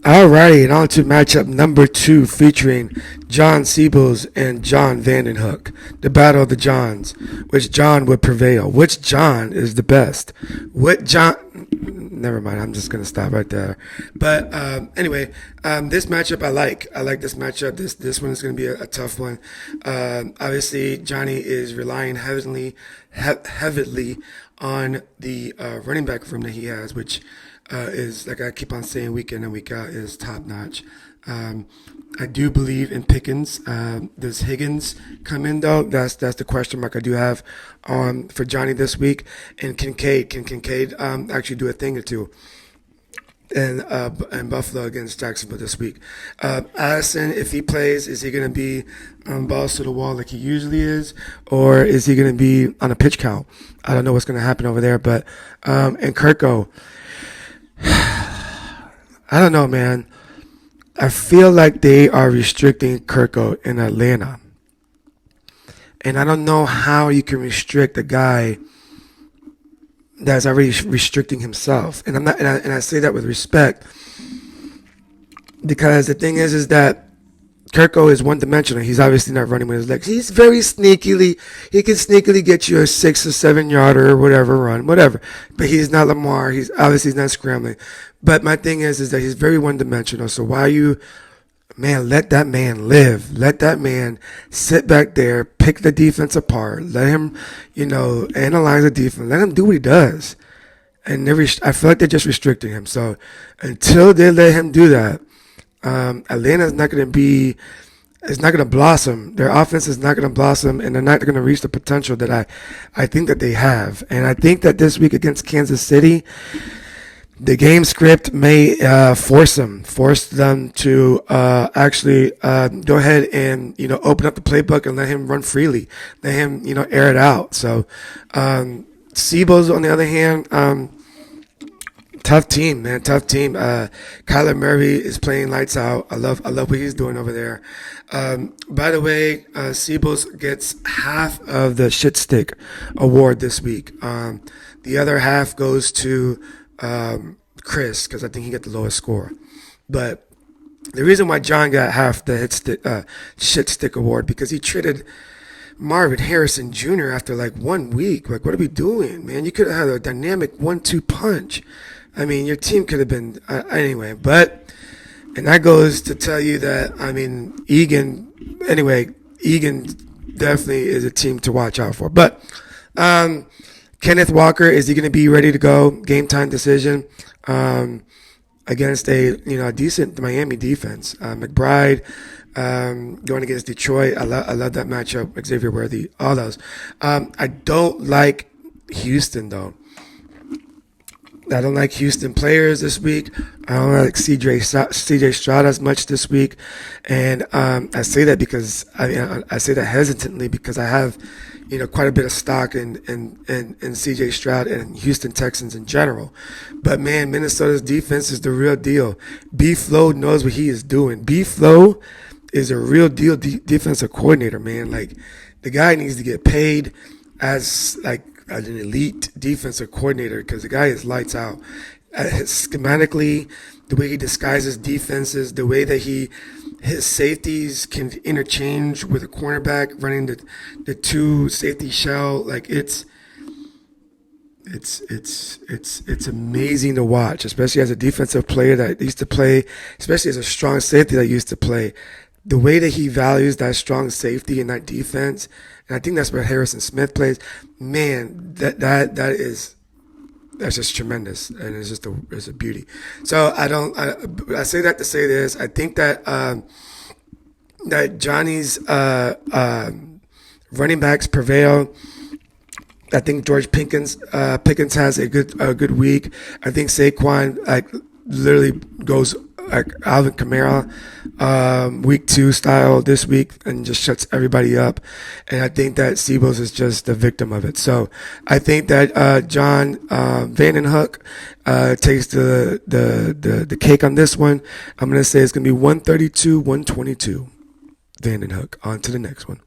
Alrighty, and on to matchup number 2 featuring John Siebels and John Vandenhoek. The battle of the Johns. Which John would prevail? Which John is the best? What John... Never mind, I'm just going to stop right there. But anyway, this matchup I like. I like this matchup. This one is going to be a tough one. Obviously, Johnny is relying heavily on the running back room that he has, which is, like I keep on saying week in and week out, is top notch. I do believe in Pickens. Does Higgins come in though? That's the question mark I do have for Johnny this week. And Kincaid, can Kincaid actually do a thing or two? And Buffalo against Jacksonville this week. Addison, if he plays, is he going to be balls to the wall like he usually is, or is he going to be on a pitch count? I don't know what's going to happen over there, but and Kirko, I don't know, man. I feel like they are restricting Kirko in Atlanta, and I don't know how you can restrict a guy that's already restricting himself. And I'm not, and I say that with respect, because the thing is that Kirko is one dimensional. He's obviously not running with his legs. He's very sneakily, he can sneakily get you a 6 or 7 yarder or whatever run, whatever. But he's not Lamar. He's not scrambling. But my thing is that he's very one dimensional. So why you, man, let that man live. Let that man sit back there, pick the defense apart. Let him, analyze the defense. Let him do what he does. And I feel like they're just restricting him. So until they let him do that, Atlanta's not going to be, it's not going to blossom. Their offense is not going to blossom, and they're not going to reach the potential that I think that they have. And I think that this week against Kansas City, the game script may force them to actually go ahead and open up the playbook and let him run freely, let him air it out. So Siebels, on the other hand, tough team, man. Tough team. Kyler Murray is playing lights out. I love what he's doing over there. By the way, Siebels gets half of the shit stick award this week. The other half goes to Chris, because I think he got the lowest score. But the reason why John got half the shit stick award, because he traded Marvin Harrison Jr. after like 1 week. Like, what are we doing, man? You could have had a dynamic 1-2 punch. I mean, your team could have been anyway. And that goes to tell you that, I mean, Egan definitely is a team to watch out for. But Kenneth Walker, is he going to be ready to go? Game time decision against a decent Miami defense. McBride going against Detroit. I love that matchup. Xavier Worthy, all those. I don't like Houston though. I don't like Houston players this week. I don't like CJ Stroud as much this week, and I say that because I say that hesitantly because I have quite a bit of stock in CJ Stroud and Houston Texans in general. But man, Minnesota's defense is the real deal. B Flo knows what he is doing. B Flo is a real deal defensive coordinator, man. Like, the guy needs to get paid as like an elite defensive coordinator, because the guy is lights out. Schematically, the way he disguises defenses, the way that his safeties can interchange with a cornerback running the two safety shell, like it's amazing to watch, especially as a defensive player that used to play, especially as a strong safety that used to play. The way that he values that strong safety and that defense, and I think that's where Harrison Smith plays. Man, that's just tremendous, and it's a beauty. So I say that to say this. I think that that Johnny's running backs prevail. I think George Pickens has a good week. I think Saquon literally goes like Alvin Kamara week 2 style this week and just shuts everybody up. And I think that Siebels is just the victim of it. So I think that John Vandenhoek takes the cake on this one. I'm going to say it's going to be 132-122. Vandenhoek. On to the next one.